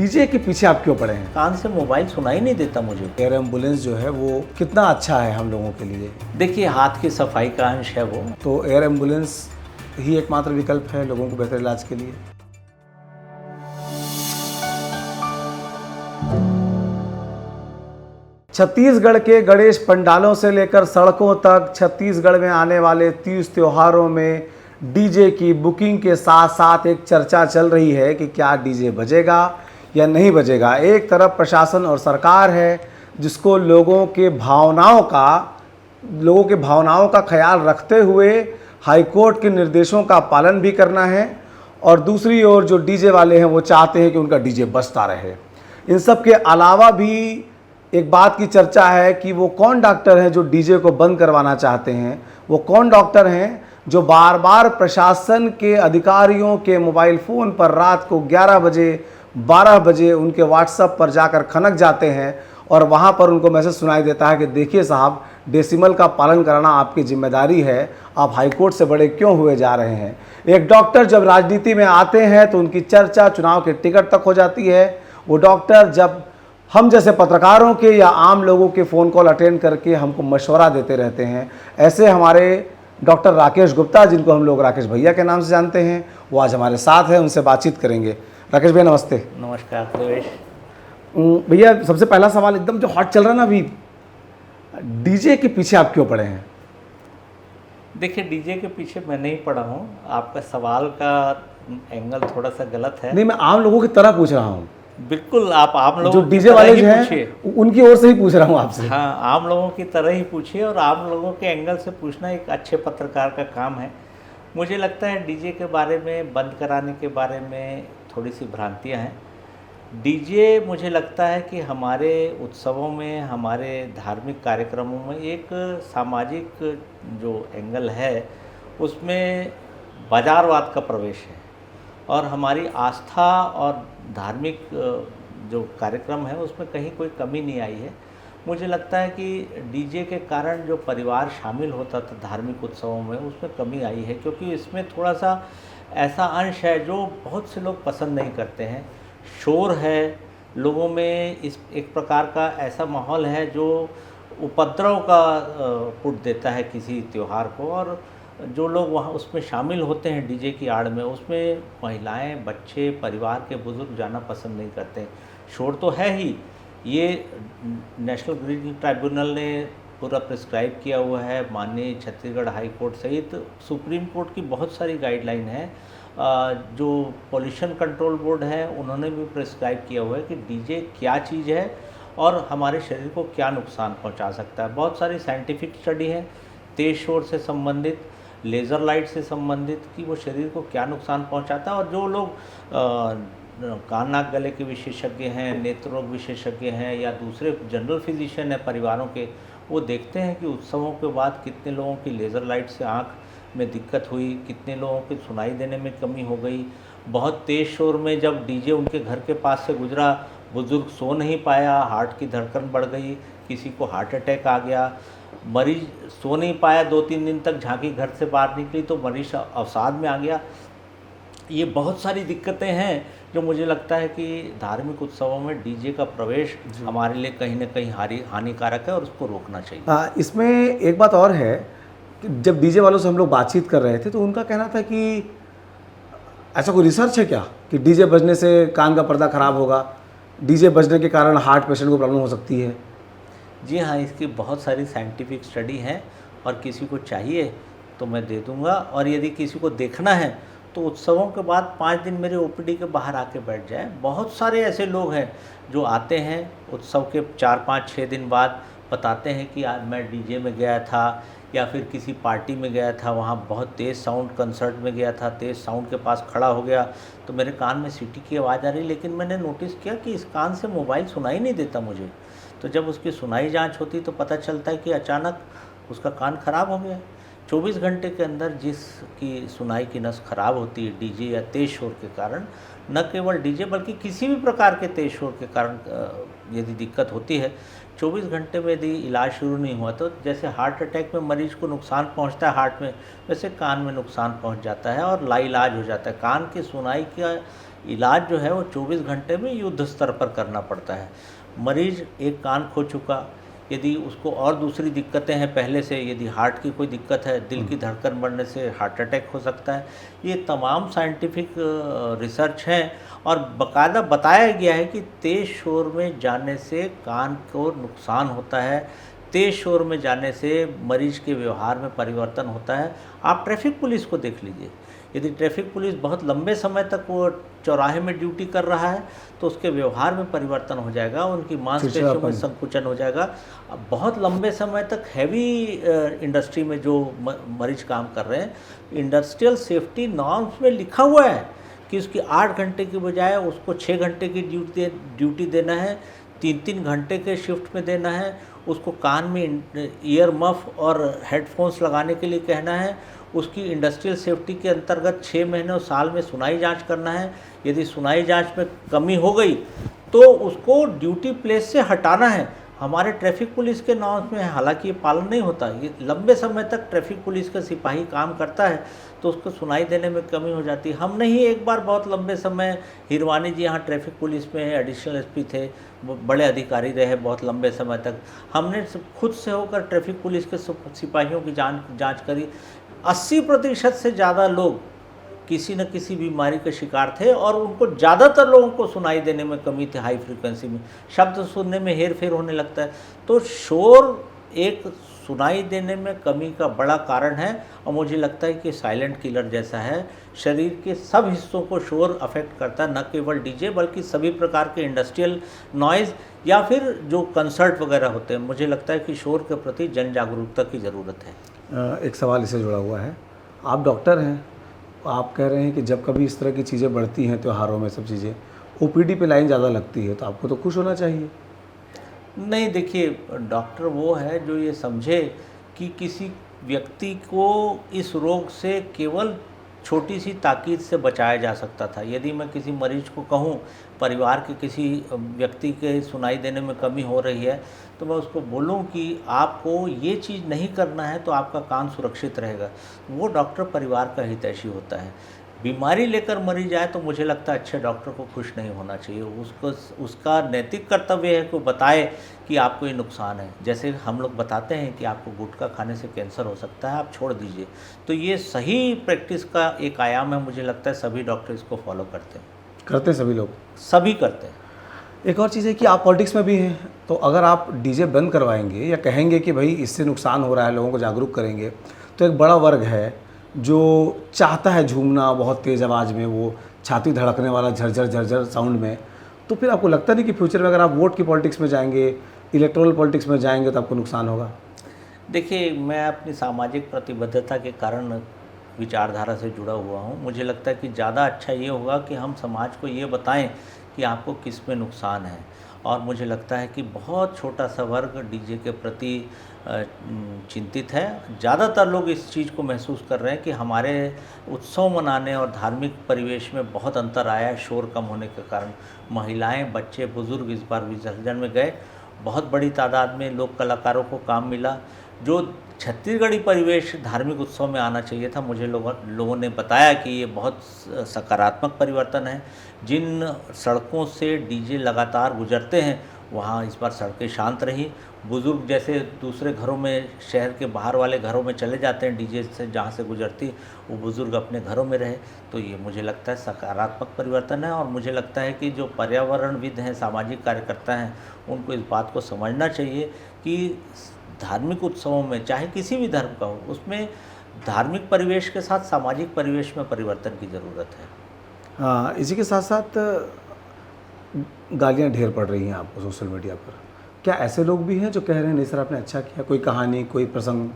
DJ के पीछे आप क्यों पड़े हैं? कान से मोबाइल सुनाई नहीं देता मुझे। एयर एम्बुलेंस जो है वो कितना अच्छा है हम लोगों के लिए। देखिए, हाथ की सफाई का अंश है वो। तो एयर एम्बुलेंस ही एकमात्र विकल्प है लोगों को बेहतर इलाज के लिए। छत्तीसगढ़ के गणेश पंडालों से लेकर सड़कों तक छत्तीसगढ़ में आने वाले तीज त्योहारों में डीजे की बुकिंग के साथ साथ एक चर्चा चल रही है कि क्या डीजे बजेगा या नहीं बजेगा। एक तरफ प्रशासन और सरकार है जिसको लोगों के भावनाओं का ख्याल रखते हुए हाईकोर्ट के निर्देशों का पालन भी करना है, और दूसरी ओर जो डीजे वाले हैं वो चाहते हैं कि उनका डीजे बजता रहे। इन सब के अलावा भी एक बात की चर्चा है कि वो कौन डॉक्टर हैं जो डीजे को बंद करवाना चाहते हैं। वो कौन डॉक्टर हैं जो बार बार प्रशासन के अधिकारियों के मोबाइल फ़ोन पर रात को 11 बजे 12 बजे उनके व्हाट्सएप पर जाकर खनक जाते हैं और वहाँ पर उनको मैसेज सुनाई देता है कि देखिए साहब, डेसिमल का पालन कराना आपकी जिम्मेदारी है, आप हाईकोर्ट से बड़े क्यों हुए जा रहे हैं। एक डॉक्टर जब राजनीति में आते हैं तो उनकी चर्चा चुनाव के टिकट तक हो जाती है। वो डॉक्टर जब हम जैसे पत्रकारों के या आम लोगों के फ़ोन कॉल अटेंड करके हमको मशवरा देते रहते हैं। ऐसे हमारे डॉक्टर राकेश गुप्ता, जिनको हम लोग राकेश भैया के नाम से जानते हैं, वो आज हमारे साथ हैं, उनसे बातचीत करेंगे। राकेश भैया नमस्ते। नमस्कार प्रवेश भैया, सबसे पहला सवाल एकदम जो हॉट चल रहा है ना अभी, डीजे के पीछे आप क्यों पड़े हैं? देखिए, डीजे के पीछे मैं नहीं पड़ा हूँ। आपका सवाल का एंगल थोड़ा सा गलत है। नहीं, मैं आम लोगों की तरह पूछ रहा हूँ। बिल्कुल, आप आम लोगों जो डीजे वाले जो हैं उनकी ओर से ही पूछ रहा हूँ आपसे। हाँ, आम लोगों की तरह ही पूछिए, और आम लोगों के एंगल से पूछना एक अच्छे पत्रकार का काम है। मुझे लगता है डीजे के बारे में, बंद कराने के बारे में थोड़ी सी भ्रांतियाँ हैं। डीजे मुझे लगता है कि हमारे उत्सवों में, हमारे धार्मिक कार्यक्रमों में एक सामाजिक जो एंगल है उसमें बाजारवाद का प्रवेश है, और हमारी आस्था और धार्मिक जो कार्यक्रम है उसमें कहीं कोई कमी नहीं आई है। मुझे लगता है कि डीजे के कारण जो परिवार शामिल होता था धार्मिक उत्सवों में, उसमें कमी आई है, क्योंकि इसमें थोड़ा सा ऐसा अंश है जो बहुत से लोग पसंद नहीं करते हैं। शोर है लोगों में, इस एक प्रकार का ऐसा माहौल है जो उपद्रव का पुट देता है किसी त्यौहार को, और जो लोग वहाँ उसमें शामिल होते हैं डीजे की आड़ में, उसमें महिलाएं, बच्चे, परिवार के बुजुर्ग जाना पसंद नहीं करते। शोर तो है ही, ये नेशनल ग्रीन ट्राइब्यूनल ने पूरा प्रिस्क्राइब किया हुआ है। माननीय छत्तीसगढ़ हाई कोर्ट सहित सुप्रीम कोर्ट की बहुत सारी गाइडलाइन है। जो पॉल्यूशन कंट्रोल बोर्ड है उन्होंने भी प्रिस्क्राइब किया हुआ है कि डीजे क्या चीज़ है और हमारे शरीर को क्या नुकसान पहुंचा सकता है। बहुत सारी साइंटिफिक स्टडी है तेज़ शोर से संबंधित, लेज़र लाइट से संबंधित, कि वो शरीर को क्या नुकसान पहुंचाता है। और जो लोग कान नाक गले के विशेषज्ञ हैं, नेत्र रोग विशेषज्ञ हैं, या दूसरे जनरल फिजिशियन हैं परिवारों के, वो देखते हैं कि उत्सवों के बाद कितने लोगों की लेज़र लाइट से आँख में दिक्कत हुई, कितने लोगों की सुनाई देने में कमी हो गई। बहुत तेज़ शोर में जब डीजे उनके घर के पास से गुजरा, बुज़ुर्ग सो नहीं पाया, हार्ट की धड़कन बढ़ गई, किसी को हार्ट अटैक आ गया, मरीज सो नहीं पाया, 2-3 दिन तक झांकी घर से बाहर निकली तो मरीज अवसाद में आ गया। ये बहुत सारी दिक्कतें हैं जो मुझे लगता है कि धार्मिक उत्सवों में डीजे का प्रवेश हमारे लिए कहीं ना कहीं हानिकारक है और उसको रोकना चाहिए। इसमें एक बात और है कि जब डीजे वालों से हम लोग बातचीत कर रहे थे तो उनका कहना था कि ऐसा कोई रिसर्च है क्या कि डीजे बजने से कान का पर्दा खराब होगा, डीजे बजने के कारण हार्ट पेशेंट को प्रॉब्लम हो सकती है। जी हाँ, इसकी बहुत सारी साइंटिफिक स्टडी है, और किसी को चाहिए तो मैं दे दूँगा, और यदि किसी को देखना है तो उत्सवों के बाद 5 दिन मेरे ओपीडी के बाहर आके बैठ जाए। बहुत सारे ऐसे लोग हैं जो आते हैं उत्सव के 4-5-6 दिन बाद, बताते हैं कि आज मैं डीजे में गया था या फिर किसी पार्टी में गया था, वहाँ बहुत तेज़ साउंड कंसर्ट में गया था, तेज़ साउंड के पास खड़ा हो गया तो मेरे कान में सीटी की आवाज़ आ रही, लेकिन मैंने नोटिस किया कि इस कान से मोबाइल सुनाई नहीं देता मुझे। तो जब उसकी सुनाई जांच होती तो पता चलता है कि अचानक उसका कान खराब हो गया। 24 घंटे के अंदर जिसकी सुनाई की नस खराब होती है डीजे या तेज़ शोर के कारण, न केवल डीजे बल्कि किसी भी प्रकार के तेज़ शोर के कारण यदि दिक्कत होती है, 24 घंटे में यदि इलाज शुरू नहीं हुआ तो जैसे हार्ट अटैक में मरीज को नुकसान पहुंचता है हार्ट में, वैसे कान में नुकसान पहुंच जाता है और लाइलाज हो जाता है। कान की सुनाई का इलाज जो है वो 24 घंटे में युद्ध स्तर पर करना पड़ता है। मरीज एक कान खो चुका, यदि उसको और दूसरी दिक्कतें हैं पहले से, यदि हार्ट की कोई दिक्कत है, दिल की धड़कन बढ़ने से हार्ट अटैक हो सकता है, ये तमाम साइंटिफिक रिसर्च हैं और बाकायदा बताया गया है कि तेज़ शोर में जाने से कान को नुकसान होता है, तेज़ शोर में जाने से मरीज के व्यवहार में परिवर्तन होता है। आप ट्रैफिक पुलिस को देख लीजिए, यदि ट्रैफिक पुलिस बहुत लंबे समय तक वो चौराहे में ड्यूटी कर रहा है तो उसके व्यवहार में परिवर्तन हो जाएगा, उनकी मांसपेशियों में संकुचन हो जाएगा। अब बहुत लंबे समय तक हैवी इंडस्ट्री में जो मरीज काम कर रहे हैं, इंडस्ट्रियल सेफ्टी नॉर्म्स में लिखा हुआ है कि उसकी 8 घंटे की बजाय उसको 6 घंटे की ड्यूटी देना है, 3-3 घंटे के शिफ्ट में देना है, उसको कान में ईयर मफ और हेडफोन्स लगाने के लिए कहना है, उसकी इंडस्ट्रियल सेफ्टी के अंतर्गत 6 महीने और साल में सुनाई जांच करना है। यदि सुनाई जांच में कमी हो गई तो उसको ड्यूटी प्लेस से हटाना है। हमारे ट्रैफिक पुलिस के नॉर्म्स में हालांकि ये पालन नहीं होता, ये लंबे समय तक ट्रैफिक पुलिस का सिपाही काम करता है तो उसको सुनाई देने में कमी हो जाती है। हमने ही एक बार बहुत लंबे समय, हिरवानी जी यहाँ ट्रैफिक पुलिस में एडिशनल एसपी थे, बड़े अधिकारी रहे बहुत लंबे समय तक, हमने खुद से होकर ट्रैफिक पुलिस के सिपाहियों की जाँच करी। 80% से ज़्यादा लोग किसी न किसी बीमारी के शिकार थे और उनको ज़्यादातर लोगों को सुनाई देने में कमी थी, हाई फ्रीक्वेंसी में शब्द सुनने में हेर फेर होने लगता है। तो शोर एक सुनाई देने में कमी का बड़ा कारण है और मुझे लगता है कि साइलेंट किलर जैसा है, शरीर के सब हिस्सों को शोर अफेक्ट करता है, न केवल डीजे बल्कि सभी प्रकार के इंडस्ट्रियल नॉइज़ या फिर जो कंसर्ट वगैरह होते हैं। मुझे लगता है कि शोर के प्रति जन जागरूकता की ज़रूरत है। एक सवाल इससे जुड़ा हुआ है, आप डॉक्टर हैं, आप कह रहे हैं कि जब कभी इस तरह की चीज़ें बढ़ती हैं त्योहारों में सब चीज़ें, ओपीडी पे लाइन ज़्यादा लगती है तो आपको तो खुश होना चाहिए। नहीं, देखिए, डॉक्टर वो है जो ये समझे कि किसी व्यक्ति को इस रोग से केवल छोटी सी ताकीद से बचाया जा सकता था। यदि मैं किसी मरीज को कहूँ, परिवार के किसी व्यक्ति के सुनाई देने में कमी हो रही है, तो मैं उसको बोलूँ कि आपको ये चीज़ नहीं करना है तो आपका कान सुरक्षित रहेगा, वो डॉक्टर परिवार का हितैषी होता है। बीमारी लेकर मरीज आए तो मुझे लगता है अच्छे डॉक्टर को खुश नहीं होना चाहिए, उसका नैतिक कर्तव्य है कि वो बताए कि आपको ये नुकसान है। जैसे हम लोग बताते हैं कि आपको गुटखा खाने से कैंसर हो सकता है, आप छोड़ दीजिए, तो ये सही प्रैक्टिस का एक आयाम है। मुझे लगता है सभी डॉक्टर इसको फॉलो करते हैं, सभी लोग, सभी करते हैं। एक और चीज़ है कि आप पॉलिटिक्स में भी हैं, तो अगर आप डीजे बंद करवाएंगे या कहेंगे कि भाई इससे नुकसान हो रहा है, लोगों को जागरूक करेंगे, तो एक बड़ा वर्ग है जो चाहता है झूमना बहुत तेज़ आवाज़ में, वो छाती धड़कने वाला झरझर झरझर साउंड में, तो फिर आपको लगता नहीं कि फ्यूचर में अगर आप वोट की पॉलिटिक्स में जाएंगे, इलेक्टोरल पॉलिटिक्स में जाएंगे तो आपको नुकसान होगा? देखिए, मैं अपनी सामाजिक प्रतिबद्धता के कारण विचारधारा से जुड़ा हुआ हूँ। मुझे लगता है कि ज़्यादा अच्छा ये होगा कि हम समाज को ये बताएं कि आपको किस में नुकसान है, और मुझे लगता है कि बहुत छोटा सा वर्ग डीजे के प्रति चिंतित है। ज़्यादातर लोग इस चीज़ को महसूस कर रहे हैं कि हमारे उत्सव मनाने और धार्मिक परिवेश में बहुत अंतर आया है शोर कम होने के कारण। महिलाएं, बच्चे, बुज़ुर्ग इस बार विसर्जन में गए, बहुत बड़ी तादाद में लोक कलाकारों को काम मिला। जो छत्तीसगढ़ी परिवेश धार्मिक उत्सव में आना चाहिए था, मुझे लोगों ने बताया कि ये बहुत सकारात्मक परिवर्तन है। जिन सड़कों से डीजे लगातार गुजरते हैं वहाँ इस बार सड़कें शांत रही। बुज़ुर्ग जैसे दूसरे घरों में, शहर के बाहर वाले घरों में चले जाते हैं डीजे से जहाँ से गुजरती, वो बुज़ुर्ग अपने घरों में रहे। तो ये मुझे लगता है सकारात्मक परिवर्तन है, और मुझे लगता है कि जो पर्यावरणविद हैं, सामाजिक कार्यकर्ता हैं, उनको इस बात को समझना चाहिए कि धार्मिक उत्सवों में, चाहे किसी भी धर्म का हो, उसमें धार्मिक परिवेश के साथ सामाजिक परिवेश में परिवर्तन की ज़रूरत है। हाँ, इसी के साथ साथ गालियाँ ढेर पड़ रही हैं आपको सोशल मीडिया पर, क्या ऐसे लोग भी हैं जो कह रहे हैं नहीं सर आपने अच्छा किया? कोई कहानी, कोई प्रसंग?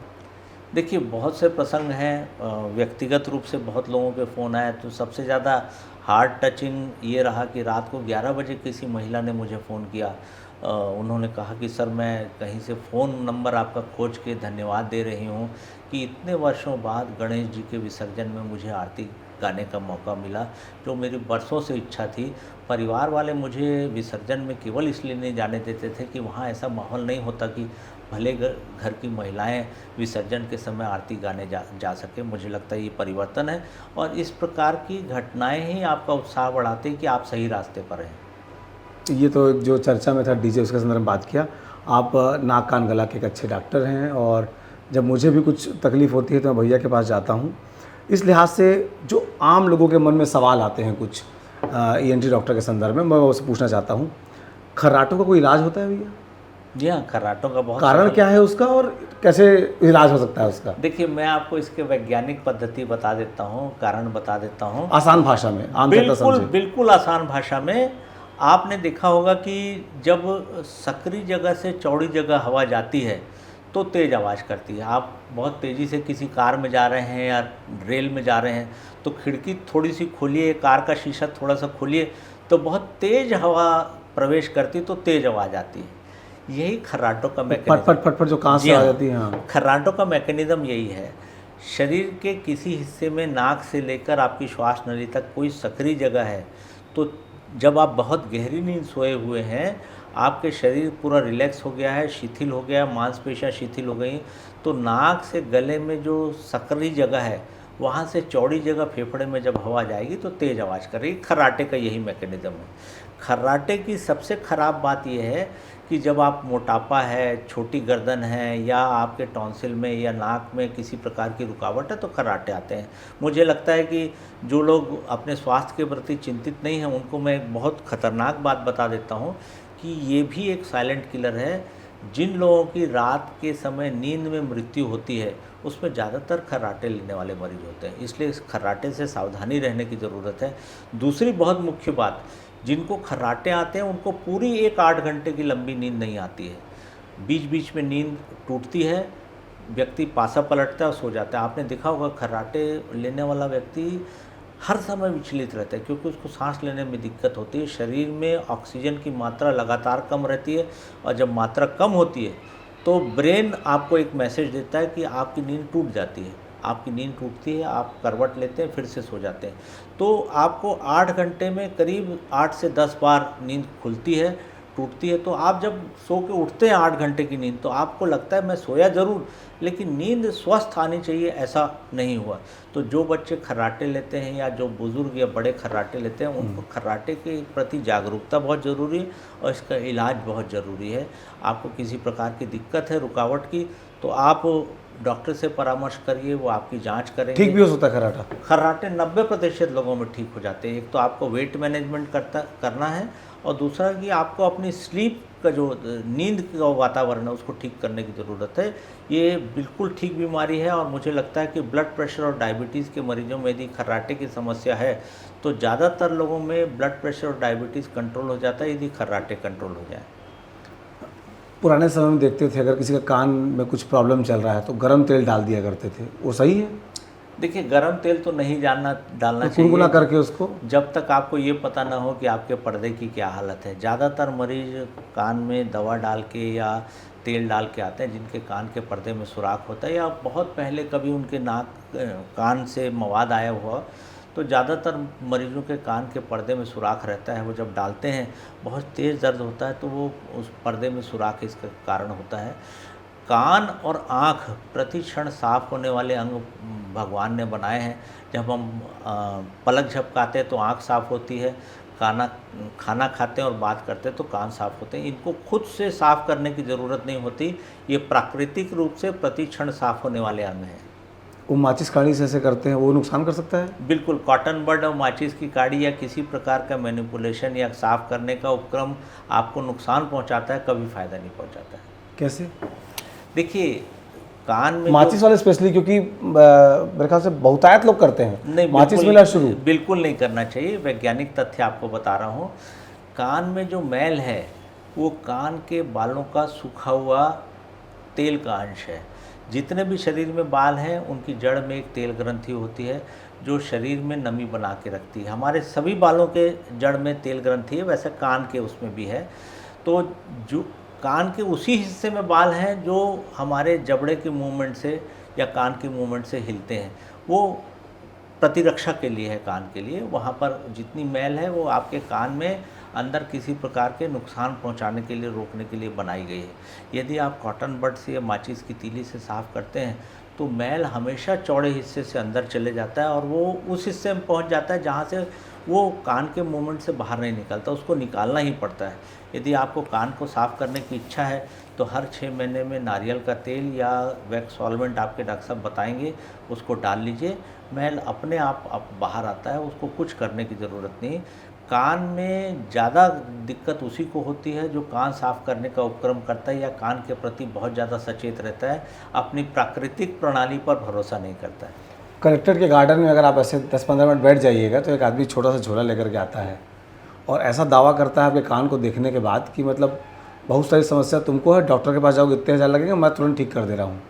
देखिए, बहुत से प्रसंग हैं, व्यक्तिगत रूप से बहुत लोगों के फ़ोन आए, तो सबसे ज़्यादा हार्ट टचिंग ये रहा कि रात को 11 बजे किसी महिला ने मुझे फ़ोन किया। उन्होंने कहा कि सर, मैं कहीं से फ़ोन नंबर आपका खोज के धन्यवाद दे रही हूँ कि इतने वर्षों बाद गणेश जी के विसर्जन में मुझे आरती गाने का मौका मिला, जो मेरी बरसों से इच्छा थी। परिवार वाले मुझे विसर्जन में केवल इसलिए नहीं जाने देते थे कि वहाँ ऐसा माहौल नहीं होता कि भले घर की महिलाएं विसर्जन के समय आरती गाने जा सके। मुझे लगता है ये परिवर्तन है और इस प्रकार की घटनाएं ही आपका उत्साह बढ़ाती हैं कि आप सही रास्ते पर हैं। ये तो जो चर्चा में था डीजे, उसके संदर्भ में बात किया। आप नाक कान गला के एक अच्छे डॉक्टर हैं और जब मुझे भी कुछ तकलीफ़ होती है तो मैं भैया के पास जाता हूँ। इस लिहाज से जो आम लोगों के मन में सवाल आते हैं कुछ ENT डॉक्टर के संदर्भ में, मैं उससे पूछना चाहता हूँ, खर्राटों का कोई इलाज होता है भैया? जी हाँ, खर्राटों का बहुत कारण क्या है उसका और कैसे इलाज हो सकता है उसका? देखिए, मैं आपको इसके वैज्ञानिक पद्धति बता देता हूँ, कारण बता देता हूँ आसान भाषा में, आम जनता बिल्कुल समझे। बिल्कुल आसान भाषा में। आपने देखा होगा कि जब सकरी जगह से चौड़ी जगह हवा जाती है तो तेज़ आवाज़ करती है। आप बहुत तेज़ी से किसी कार में जा रहे हैं या रेल में जा रहे हैं तो खिड़की थोड़ी सी खोलिए, कार का शीशा थोड़ा सा खोलिए तो बहुत तेज़ हवा प्रवेश करती तो तेज़ आवाज़ आती है। यही खर्राटों का फट मैकेनिज्म। फट फट फट जो कांच जी से आ हाँ, जाती है। हाँ, खर्राटों का मैकेनिज्म यही है। शरीर के किसी हिस्से में नाक से लेकर आपकी श्वास नली तक कोई सकरी जगह है तो जब आप बहुत गहरी नींद सोए हुए हैं, आपके शरीर पूरा रिलैक्स हो गया है, शिथिल हो गया, मांसपेशियां शिथिल हो गई, तो नाक से गले में जो सकरी जगह है वहाँ से चौड़ी जगह फेफड़े में जब हवा जाएगी तो तेज़ आवाज़ करेगी। खर्राटे का यही मैकेनिज्म है। खर्राटे की सबसे ख़राब बात यह है कि जब आप मोटापा है, छोटी गर्दन है या आपके टॉन्सिल में या नाक में किसी प्रकार की रुकावट है तो खर्राटे आते हैं। मुझे लगता है कि जो लोग अपने स्वास्थ्य के प्रति चिंतित नहीं हैं उनको मैं एक बहुत ख़तरनाक बात बता देता हूँ कि ये भी एक साइलेंट किलर है। जिन लोगों की रात के समय नींद में मृत्यु होती है उसमें ज़्यादातर खर्राटे लेने वाले मरीज होते हैं, इसलिए इस खर्राटे से सावधानी रहने की ज़रूरत है। दूसरी बहुत मुख्य बात, जिनको खर्राटे आते हैं उनको पूरी 1-8 घंटे की लंबी नींद नहीं आती है। बीच बीच में नींद टूटती है, व्यक्ति पासा पलटता है और सो जाता है। आपने देखा होगा खर्राटे लेने वाला व्यक्ति हर समय विचलित रहता है क्योंकि उसको सांस लेने में दिक्कत होती है। शरीर में ऑक्सीजन की मात्रा लगातार कम रहती है और जब मात्रा कम होती है तो ब्रेन आपको एक मैसेज देता है कि आपकी नींद टूट जाती है। आपकी नींद टूटती है, आप करवट लेते हैं, फिर से सो जाते हैं। तो आपको 8 घंटे में करीब 8 से 10 बार नींद खुलती है, टूटती है। तो आप जब सो के उठते हैं 8 घंटे की नींद तो आपको लगता है मैं सोया ज़रूर, लेकिन नींद स्वस्थ आनी चाहिए, ऐसा नहीं हुआ। तो जो बच्चे खर्राटे लेते हैं या जो बुज़ुर्ग या बड़े खर्राटे लेते हैं उनको खर्राटे के प्रति जागरूकता बहुत ज़रूरी है और इसका इलाज बहुत ज़रूरी है। आपको किसी प्रकार की दिक्कत है रुकावट की तो आप डॉक्टर से परामर्श करिए, वो आपकी जांच करेंगे। ठीक भी हो सकता है खर्राटा? खर्राटे 90% लोगों में ठीक हो जाते हैं। एक तो आपको वेट मैनेजमेंट करना है और दूसरा कि आपको अपनी स्लीप का जो नींद का वातावरण है उसको ठीक करने की ज़रूरत है। ये बिल्कुल ठीक बीमारी है और मुझे लगता है कि ब्लड प्रेशर और डायबिटीज़ के मरीजों में यदि खर्राटे की समस्या है तो ज़्यादातर लोगों में ब्लड प्रेशर और डायबिटीज़ कंट्रोल हो जाता है यदि खर्राटे कंट्रोल हो जाए। पुराने समय में देखते थे अगर किसी का कान में कुछ प्रॉब्लम चल रहा है तो गर्म तेल डाल दिया करते थे, वो सही है? देखिए, गरम तेल तो नहीं डालना तो कुनकुना करके उसको, जब तक आपको ये पता ना हो कि आपके पर्दे की क्या हालत है। ज़्यादातर मरीज कान में दवा डाल के या तेल डाल के आते हैं जिनके कान के पर्दे में सुराख होता है या बहुत पहले कभी उनके कान से मवाद आया हुआ, तो ज़्यादातर मरीजों के कान के पर्दे में सुराख रहता है। वो जब डालते हैं बहुत तेज़ दर्द होता है तो वो उस पर्दे में सुराख इसका कारण होता है। कान और आँख प्रति क्षण साफ होने वाले अंग भगवान ने बनाए हैं। जब हम पलक झपकाते हैं तो आँख साफ होती है, खाना खाते हैं और बात करते हैं तो कान साफ होते हैं। इनको खुद से साफ करने की ज़रूरत नहीं होती, ये प्राकृतिक रूप से प्रति क्षण साफ होने वाले अंग हैं। वो माचिस काढ़ी से ऐसे करते हैं, वो नुकसान कर सकता है? बिल्कुल, कॉटन बड और माचिस की काड़ी या किसी प्रकार का मैनिपुलेशन या साफ करने का उपक्रम आपको नुकसान पहुंचाता है, कभी फ़ायदा नहीं पहुंचाता है। कैसे? देखिए, कान में माचिस वाले स्पेशली, क्योंकि मेरे ख्याल से बहुतायत लोग करते हैं, नहीं, माचिस मिला शुरू बिल्कुल नहीं करना चाहिए। वैज्ञानिक तथ्य आपको बता रहा हूँ। कान में जो मैल है वो कान के बालों का सूखा हुआ तेल का अंश है। जितने भी शरीर में बाल हैं उनकी जड़ में एक तेल ग्रंथि होती है जो शरीर में नमी बना के रखती है। हमारे सभी बालों के जड़ में तेल ग्रंथि है, वैसे कान के उसमें भी है। तो जो कान के उसी हिस्से में बाल हैं जो हमारे जबड़े के मूवमेंट से या कान के मूवमेंट से हिलते हैं, वो प्रतिरक्षा के लिए है, कान के लिए। वहाँ पर जितनी मैल है वो आपके कान में अंदर किसी प्रकार के नुकसान पहुंचाने के लिए, रोकने के लिए बनाई गई है। यदि आप कॉटन बड से या माचिस की तीली से साफ़ करते हैं तो मैल हमेशा चौड़े हिस्से से अंदर चले जाता है और वो उस हिस्से में पहुंच जाता है जहां से वो कान के मूवमेंट से बाहर नहीं निकलता, उसको निकालना ही पड़ता है। यदि आपको कान को साफ़ करने की इच्छा है तो हर 6 महीने में नारियल का तेल या वैक्स सॉल्वेंट आपके डॉक्टर साहब बताएंगे, उसको डाल लीजिए, मैल अपने आप बाहर आता है, उसको कुछ करने की ज़रूरत नहीं। कान में ज़्यादा दिक्कत उसी को होती है जो कान साफ़ करने का उपक्रम करता है या कान के प्रति बहुत ज़्यादा सचेत रहता है, अपनी प्राकृतिक प्रणाली पर भरोसा नहीं करता है। कलेक्टर के गार्डन में अगर आप ऐसे 10-15 मिनट बैठ जाइएगा तो एक आदमी छोटा सा झोला लेकर के आता है और ऐसा दावा करता है आपके कान को देखने के बाद कि मतलब बहुत सारी समस्या तुमको है, डॉक्टर के पास जाओगे इतने हज़ार लगेंगे, मैं तुरंत ठीक कर दे रहा हूँ।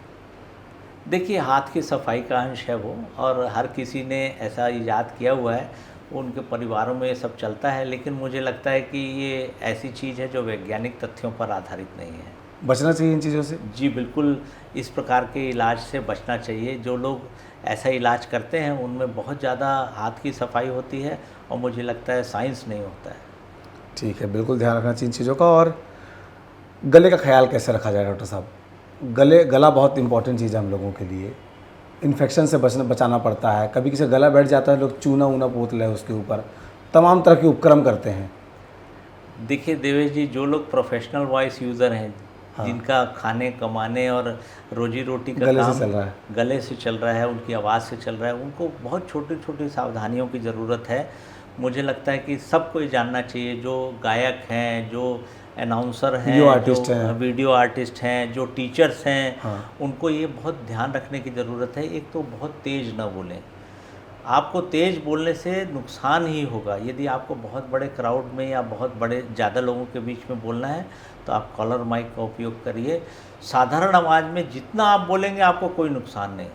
देखिए, हाथ की सफाई का अंश है वो, और हर किसी ने ऐसा इजाद किया हुआ है, उनके परिवारों में ये सब चलता है, लेकिन मुझे लगता है कि ये ऐसी चीज़ है जो वैज्ञानिक तथ्यों पर आधारित नहीं है। बचना चाहिए इन चीज़ों से। जी बिल्कुल, इस प्रकार के इलाज से बचना चाहिए। जो लोग ऐसा इलाज करते हैं उनमें बहुत ज़्यादा हाथ की सफाई होती है और मुझे लगता है साइंस नहीं होता है। ठीक है, बिल्कुल ध्यान रखना चाहिए इन चीज़ों का। और गले का ख्याल कैसे रखा जाए डॉक्टर साहब? गला बहुत इंपॉर्टेंट चीज़ है हम लोगों के लिए। इन्फेक्शन से बचाना पड़ता है, कभी किसी गला बैठ जाता है, लोग चूना ऊना पोत ले उसके ऊपर, तमाम तरह के उपक्रम करते हैं। देखिए देवेश जी, जो लोग प्रोफेशनल वॉइस यूज़र हैं, जिनका खाने कमाने और रोजी रोटी का गले काम से चल रहा है, गले से चल रहा है, उनकी आवाज़ से चल रहा है, उनको बहुत छोटी छोटी सावधानियों की ज़रूरत है। मुझे लगता है कि सबको ये जानना चाहिए, जो गायक हैं, जो अनाउंसर हैं, वीडियो आर्टिस्ट हैं, जो टीचर्स हैं, हाँ। उनको ये बहुत ध्यान रखने की ज़रूरत है। एक तो बहुत तेज़ ना बोलें, आपको तेज़ बोलने से नुकसान ही होगा। यदि आपको बहुत बड़े क्राउड में या बहुत बड़े ज़्यादा लोगों के बीच में बोलना है तो आप कॉलर माइक का उपयोग करिए। साधारण आवाज़ में जितना आप बोलेंगे आपको कोई नुकसान नहीं।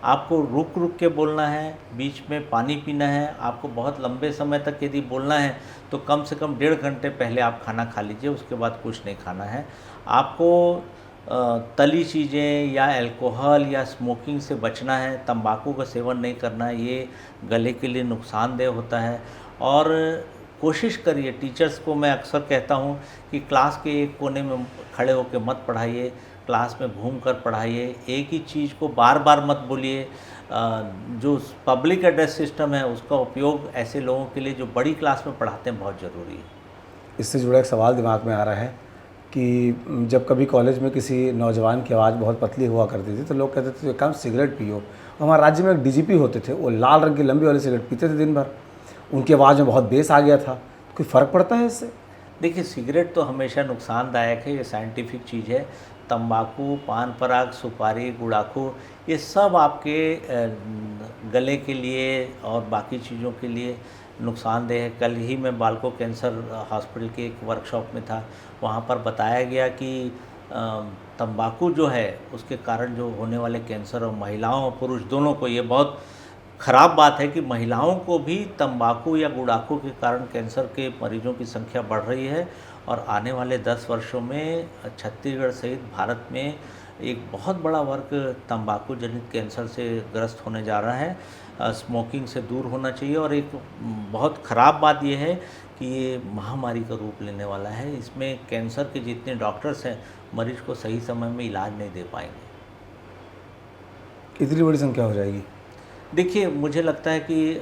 आपको रुक रुक के बोलना है, बीच में पानी पीना है। आपको बहुत लंबे समय तक यदि बोलना है तो कम से कम 1.5 घंटे पहले आप खाना खा लीजिए, उसके बाद कुछ नहीं खाना है। आपको तली चीज़ें या अल्कोहल या स्मोकिंग से बचना है, तंबाकू का सेवन नहीं करना है, ये गले के लिए नुकसानदेह होता है। और कोशिश करिए, टीचर्स को मैं अक्सर कहता हूँ कि क्लास के एक कोने में खड़े होकर मत पढ़ाइए, क्लास में घूमकर पढ़ाइए, एक ही चीज़ को बार बार मत बोलिए। जो पब्लिक एड्रेस सिस्टम है उसका उपयोग ऐसे लोगों के लिए जो बड़ी क्लास में पढ़ाते हैं बहुत ज़रूरी है। इससे जुड़ा एक सवाल दिमाग में आ रहा है कि जब कभी कॉलेज में किसी नौजवान की आवाज़ बहुत पतली हुआ करती थी तो लोग कहते थे काम सिगरेट पियो। हमारे राज्य में एक डीजीपी होते थे, वो लाल रंग की लंबी वाली सिगरेट पीते थे दिन भर, उनकी आवाज़ में बहुत बेस आ गया था। कोई फ़र्क पड़ता है इससे? देखिए, सिगरेट तो हमेशा नुकसानदायक है, ये साइंटिफिक चीज़ है। तंबाकू, पान पराग, सुपारी, गुड़ाखू, ये सब आपके गले के लिए और बाकी चीज़ों के लिए नुकसानदेह है। कल ही मैं बालको कैंसर हॉस्पिटल के एक वर्कशॉप में था, वहाँ पर बताया गया कि तंबाकू जो है उसके कारण जो होने वाले कैंसर, और महिलाओं और पुरुष दोनों को, ये बहुत ख़राब बात है कि महिलाओं को भी तंबाकू या गुड़ाखू के कारण कैंसर के मरीजों की संख्या बढ़ रही है। और आने वाले 10 वर्षों में छत्तीसगढ़ सहित भारत में एक बहुत बड़ा वर्ग तंबाकू जनित कैंसर से ग्रस्त होने जा रहा है। स्मोकिंग से दूर होना चाहिए। और एक बहुत ख़राब बात यह है कि ये महामारी का रूप लेने वाला है। इसमें कैंसर के जितने डॉक्टर्स हैं, मरीज को सही समय में इलाज नहीं दे पाएंगे। इतनी बड़ी संख्या हो जाएगी? देखिए, मुझे लगता है कि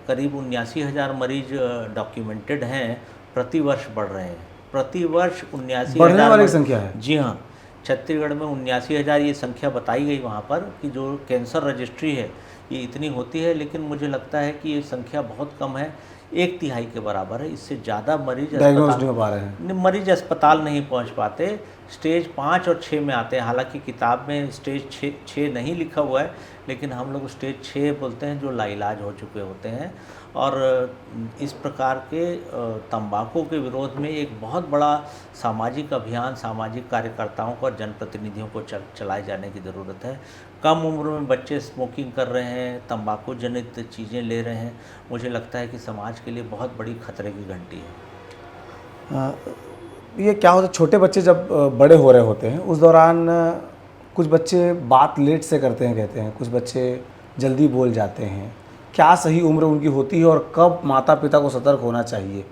करीब 79,000 मरीज डॉक्यूमेंटेड हैं, प्रति वर्ष बढ़ रहे हैं। प्रति वर्ष 79,000 बढ़ने वाली संख्या है? जी हाँ, छत्तीसगढ़ में 79,000 ये संख्या बताई गई वहाँ पर कि जो कैंसर रजिस्ट्री है ये इतनी होती है। लेकिन मुझे लगता है कि ये संख्या बहुत कम है, 1/3 के बराबर है। इससे ज़्यादा मरीज डायग्नोज नहीं हो पा रहे हैं, मरीज अस्पताल नहीं पहुँच पाते, स्टेज 5 और 6 में आते हैं। हालांकि किताब में स्टेज 6 नहीं लिखा हुआ है, लेकिन हम लोग स्टेज 6 बोलते हैं, जो लाइलाज हो चुके होते हैं। और इस प्रकार के तंबाकू के विरोध में एक बहुत बड़ा सामाजिक अभियान, सामाजिक कार्यकर्ताओं को और जनप्रतिनिधियों को चलाए जाने की ज़रूरत है। कम उम्र में बच्चे स्मोकिंग कर रहे हैं, तंबाकू जनित चीज़ें ले रहे हैं, मुझे लगता है कि समाज के लिए बहुत बड़ी खतरे की घंटी है। ये क्या होता है, छोटे बच्चे जब बड़े हो रहे होते हैं उस दौरान कुछ बच्चे बात लेट से करते हैं, कहते हैं, कुछ बच्चे जल्दी बोल जाते हैं। क्या सही उम्र उनकी होती है और कब माता पिता को सतर्क होना चाहिए?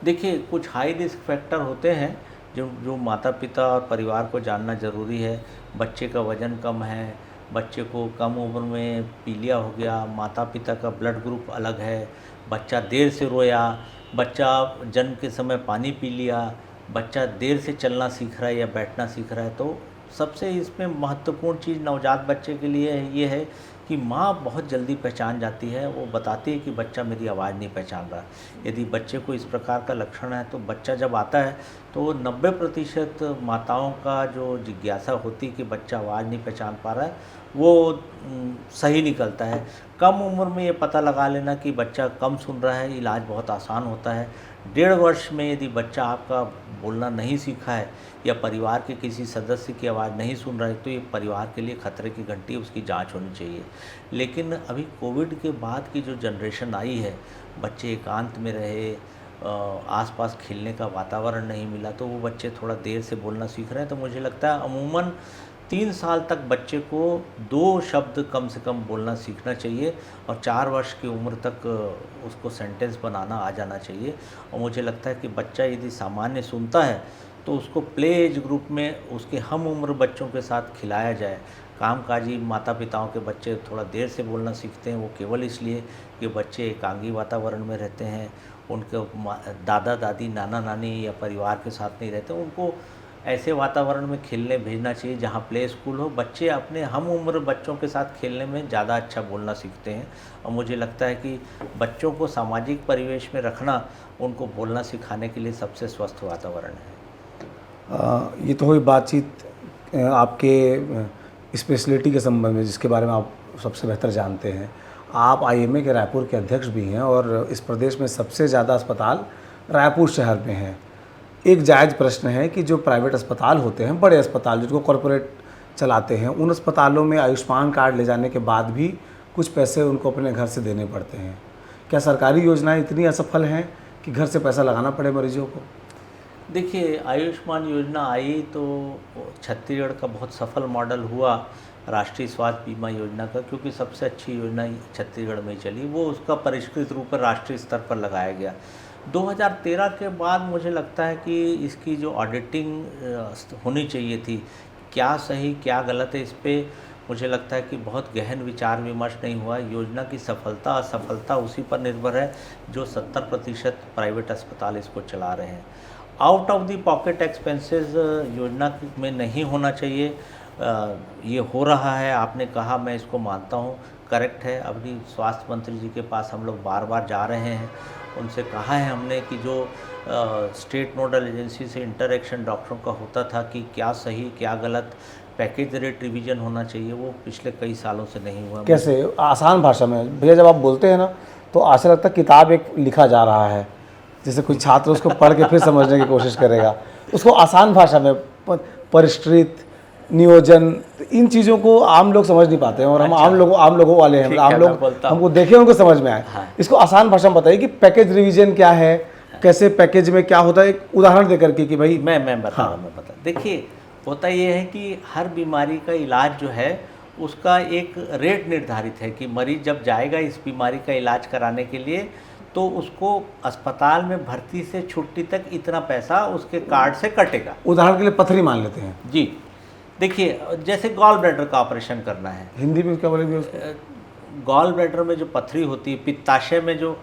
देखिए, कुछ हाई रिस्क फैक्टर होते हैं जो जो माता पिता और परिवार को जानना ज़रूरी है। बच्चे का वज़न कम है, बच्चे को कम उम्र में पीलिया हो गया, माता पिता का ब्लड ग्रुप अलग है, बच्चा देर से रोया, बच्चा जन्म के समय पानी पी लिया, बच्चा देर से चलना सीख रहा है या बैठना सीख रहा है। तो सबसे इसमें महत्वपूर्ण चीज़ नवजात बच्चे के लिए ये है कि माँ बहुत जल्दी पहचान जाती है, वो बताती है कि बच्चा मेरी आवाज़ नहीं पहचान रहा। यदि बच्चे को इस प्रकार का लक्षण है तो बच्चा जब आता है तो 90% माताओं का जो जिज्ञासा होती कि बच्चा आवाज़ नहीं पहचान पा रहा है वो सही निकलता है। कम उम्र में ये पता लगा लेना कि बच्चा कम सुन रहा है, इलाज बहुत आसान होता है। 1.5 वर्ष में यदि बच्चा आपका बोलना नहीं सीखा है या परिवार के किसी सदस्य की आवाज़ नहीं सुन रहा है तो ये परिवार के लिए खतरे की घंटी, उसकी जांच होनी चाहिए। लेकिन अभी कोविड के बाद की जो जनरेशन आई है, बच्चे एकांत में रहे, आसपास खेलने का वातावरण नहीं मिला, तो वो बच्चे थोड़ा देर से बोलना सीख रहे हैं। तो मुझे लगता है अमूमन 3 साल तक बच्चे को 2 शब्द कम से कम बोलना सीखना चाहिए और 4 वर्ष की उम्र तक उसको सेंटेंस बनाना आ जाना चाहिए। और मुझे लगता है कि बच्चा यदि सामान्य सुनता है तो उसको प्ले एज ग्रुप में उसके हम उम्र बच्चों के साथ खिलाया जाए। कामकाजी माता पिताओं के बच्चे थोड़ा देर से बोलना सीखते हैं, वो केवल इसलिए कि बच्चे एकांगी वातावरण में रहते हैं, उनके दादा दादी नाना नानी या परिवार के साथ नहीं रहते। उनको ऐसे वातावरण में खेलने भेजना चाहिए जहाँ प्ले स्कूल हो। बच्चे अपने हम उम्र बच्चों के साथ खेलने में ज़्यादा अच्छा बोलना सीखते हैं और मुझे लगता है कि बच्चों को सामाजिक परिवेश में रखना उनको बोलना सिखाने के लिए सबसे स्वस्थ वातावरण है। ये तो हुई बातचीत आपके स्पेशलिटी के संबंध में, जिसके बारे में आप सबसे बेहतर जानते हैं। आप आईएमए के रायपुर के अध्यक्ष भी हैं और इस प्रदेश में सबसे ज़्यादा अस्पताल रायपुर शहर में हैं। एक जायज़ प्रश्न है कि जो प्राइवेट अस्पताल होते हैं, बड़े अस्पताल जिनको कॉरपोरेट चलाते हैं, उन अस्पतालों में आयुष्मान कार्ड ले जाने के बाद भी कुछ पैसे उनको अपने घर से देने पड़ते हैं। क्या सरकारी योजनाएं इतनी असफल हैं कि घर से पैसा लगाना पड़े मरीजों को? देखिए, आयुष्मान योजना आई तो छत्तीसगढ़ का बहुत सफल मॉडल हुआ राष्ट्रीय स्वास्थ्य बीमा योजना का, क्योंकि सबसे अच्छी योजना छत्तीसगढ़ में चली। वो उसका परिष्कृत रूप पर राष्ट्रीय स्तर पर लगाया गया। 2013 के बाद मुझे लगता है कि इसकी जो ऑडिटिंग होनी चाहिए थी, क्या सही क्या गलत है, इस पे मुझे लगता है कि बहुत गहन विचार विमर्श नहीं हुआ। योजना की सफलता असफलता उसी पर निर्भर है जो 70% प्राइवेट अस्पताल इसको चला रहे हैं। Out of the pocket expenses योजना में नहीं होना चाहिए। ये हो रहा है, आपने कहा, मैं इसको मानता हूँ, करेक्ट है। अभी स्वास्थ्य मंत्री जी के पास हम लोग बार बार जा रहे हैं, उनसे कहा है हमने कि जो स्टेट नोडल एजेंसी से इंटरेक्शन डॉक्टरों का होता था कि क्या सही क्या गलत, पैकेज रेट रिवीजन होना चाहिए, वो पिछले कई सालों से नहीं हुआ। कैसे आसान भाषा में भैया, जब आप बोलते हैं ना तो ऐसा लगता है किताब एक लिखा जा रहा है, जैसे कोई छात्र उसको पढ़ के फिर समझने की कोशिश करेगा। उसको आसान भाषा में परिष्कृत नियोजन, इन चीज़ों को आम लोग समझ नहीं पाते हैं और हम आम लोगों वाले हैं, आम लोग हमको देखें उनको समझ में आए। हाँ। इसको आसान भाषा में बताइए कि पैकेज रिवीजन क्या है, कैसे पैकेज में क्या होता है, एक उदाहरण देकर के कि भाई मैं बता। देखिए, होता ये है कि हर बीमारी का इलाज जो है उसका एक रेट निर्धारित है कि मरीज जब जाएगा इस बीमारी का इलाज कराने के लिए तो उसको अस्पताल में भर्ती से छुट्टी तक इतना पैसा उसके कार्ड से कटेगा। उदाहरण के लिए पथरी मान लेते हैं जी। देखिए, जैसे गॉल ब्लैडर का ऑपरेशन करना है, हिंदी में क्या बोलेंगे उसको? गॉल ब्लैडर में जो पथरी होती है, पित्ताशय में जो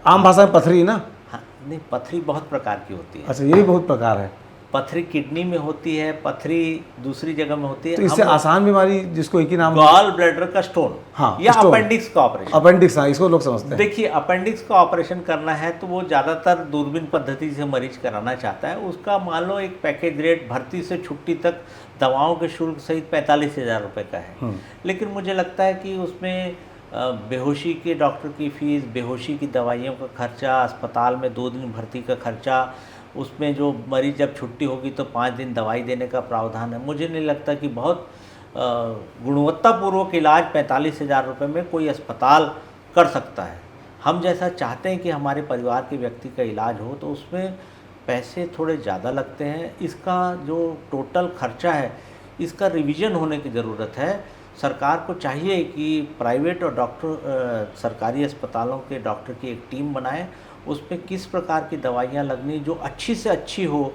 आम भाषा में पथरी ना? हाँ, नहीं, पथरी बहुत प्रकार की होती है। अच्छा, ये भी बहुत प्रकार है। पथरी किडनी में होती है, पथरी दूसरी जगह में होती है। तो इससे आसान बीमारी जिसको एक ही नाम, गॉल ब्लैडर का स्टोन, हाँ, या स्टोन। अपेंडिक्स का ऑपरेशन। अपेंडिक्स, हाँ, इसको लोग समझते हैं। देखिए, अपेंडिक्स का ऑपरेशन करना है तो वो ज़्यादातर दूरबीन पद्धति से मरीज कराना चाहता है। उसका मान लो एक पैकेज रेट भर्ती से छुट्टी तक दवाओं के शुल्क सहित 45,000 रुपये का है। लेकिन मुझे लगता है कि उसमें बेहोशी के डॉक्टर की फीस, बेहोशी की दवाइयों का खर्चा, अस्पताल में 2 दिन भर्ती का खर्चा, उसमें जो मरीज जब छुट्टी होगी तो 5 दिन दवाई देने का प्रावधान है। मुझे नहीं लगता कि बहुत गुणवत्तापूर्वक इलाज 45,000 रुपये में कोई अस्पताल कर सकता है। हम जैसा चाहते हैं कि हमारे परिवार के व्यक्ति का इलाज हो तो उसमें पैसे थोड़े ज़्यादा लगते हैं। इसका जो टोटल खर्चा है इसका रिवीजन होने की ज़रूरत है। सरकार को चाहिए कि प्राइवेट और सरकारी अस्पतालों के डॉक्टर की एक टीम बनाएं उस पे किस प्रकार की दवाइयाँ लगनी जो अच्छी से अच्छी हो,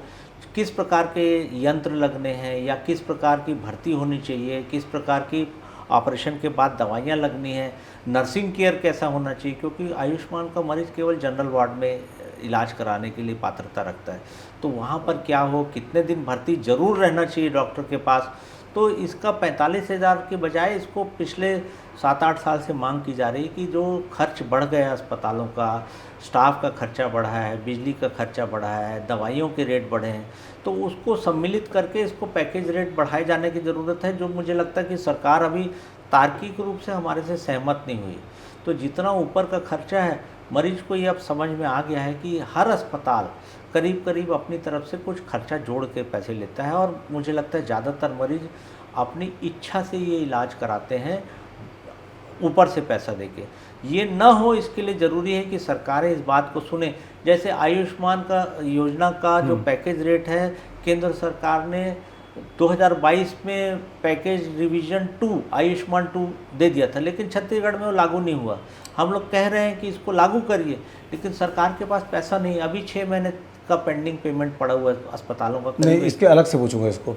किस प्रकार के यंत्र लगने हैं या किस प्रकार की भर्ती होनी चाहिए, किस प्रकार की ऑपरेशन के बाद दवाइयाँ लगनी है, नर्सिंग केयर कैसा होना चाहिए, क्योंकि आयुष्मान का मरीज़ केवल जनरल वार्ड में इलाज कराने के लिए पात्रता रखता है। तो वहाँ पर क्या हो, कितने दिन भर्ती ज़रूर रहना चाहिए डॉक्टर के पास। तो इसका 45,000 के बजाय इसको पिछले 7-8 साल से मांग की जा रही है कि जो खर्च बढ़ गया अस्पतालों का, स्टाफ का खर्चा बढ़ा है, बिजली का खर्चा बढ़ा है, दवाइयों के रेट बढ़े हैं, तो उसको सम्मिलित करके इसको पैकेज रेट बढ़ाए जाने की ज़रूरत है, जो मुझे लगता है कि सरकार अभी तार्किक रूप से हमारे से सहमत नहीं हुई। तो जितना ऊपर का खर्चा है, मरीज को ये अब समझ में आ गया है कि हर अस्पताल करीब करीब अपनी तरफ से कुछ खर्चा जोड़ के पैसे लेता है, और मुझे लगता है ज़्यादातर मरीज अपनी इच्छा से ये इलाज कराते हैं ऊपर से पैसा देके। ये न हो, इसके लिए ज़रूरी है कि सरकारें इस बात को सुने। जैसे आयुष्मान का योजना का जो पैकेज रेट है, केंद्र सरकार ने 2022 में पैकेज रिवीजन 2 आयुष्मान 2 दे दिया था, लेकिन छत्तीसगढ़ में वो लागू नहीं हुआ। हम लोग कह रहे हैं कि इसको लागू करिए, लेकिन सरकार के पास पैसा नहीं। अभी 6 महीने का पेंडिंग पेमेंट पड़ा हुआ है अस्पतालों का। नहीं, इसके अलग से पूछूंगा इसको,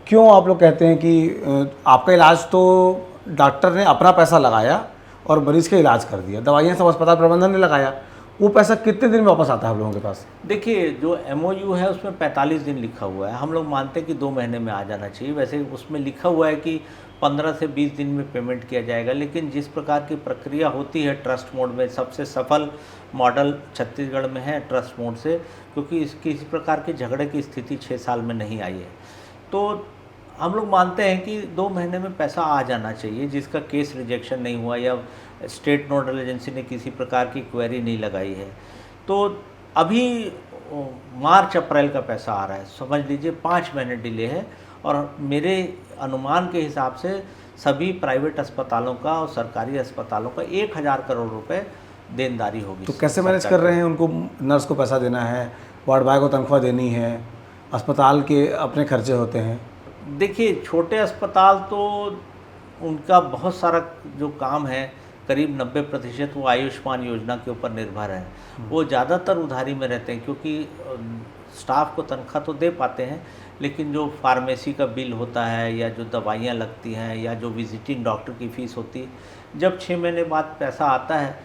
क्यों आप लोग कहते हैं कि आपका इलाज तो डॉक्टर ने अपना पैसा लगाया और मरीज का इलाज कर दिया, दवाइयाँ सब अस्पताल प्रबंधन ने लगाया, वो पैसा कितने दिन में वापस आता है आप लोगों के पास? देखिए, जो MOU है उसमें 45 दिन लिखा हुआ है। हम लोग मानते हैं कि 2 महीने में आ जाना चाहिए। वैसे उसमें लिखा हुआ है कि 15 से 20 दिन में पेमेंट किया जाएगा, लेकिन जिस प्रकार की प्रक्रिया होती है ट्रस्ट मोड में, सबसे सफल मॉडल छत्तीसगढ़ में है ट्रस्ट मोड से, क्योंकि इसकी इस प्रकार के झगड़े की स्थिति 6 साल में नहीं आई है। तो हम लोग मानते हैं कि 2 महीने में पैसा आ जाना चाहिए, जिसका केस रिजेक्शन नहीं हुआ या स्टेट नोडल एजेंसी ने किसी प्रकार की क्वेरी नहीं लगाई है। तो अभी मार्च अप्रैल का पैसा आ रहा है, समझ लीजिए 5 महीने डिले है, और मेरे अनुमान के हिसाब से सभी प्राइवेट अस्पतालों का और सरकारी अस्पतालों का 1,000 करोड़ रुपए देनदारी होगी। तो कैसे मैनेज कर रहे हैं? उनको नर्स को पैसा देना है, वार्ड बॉय को तनख्वाह देनी है, अस्पताल के अपने खर्चे होते हैं। देखिए, छोटे अस्पताल तो उनका बहुत सारा जो काम है, करीब 90% वो आयुष्मान योजना के ऊपर निर्भर है। वो ज़्यादातर उधारी में रहते हैं, क्योंकि स्टाफ को तनख्वाह तो दे पाते हैं, लेकिन जो फार्मेसी का बिल होता है या जो दवाइयाँ लगती हैं या जो विजिटिंग डॉक्टर की फ़ीस होती है, जब 6 महीने बाद पैसा आता है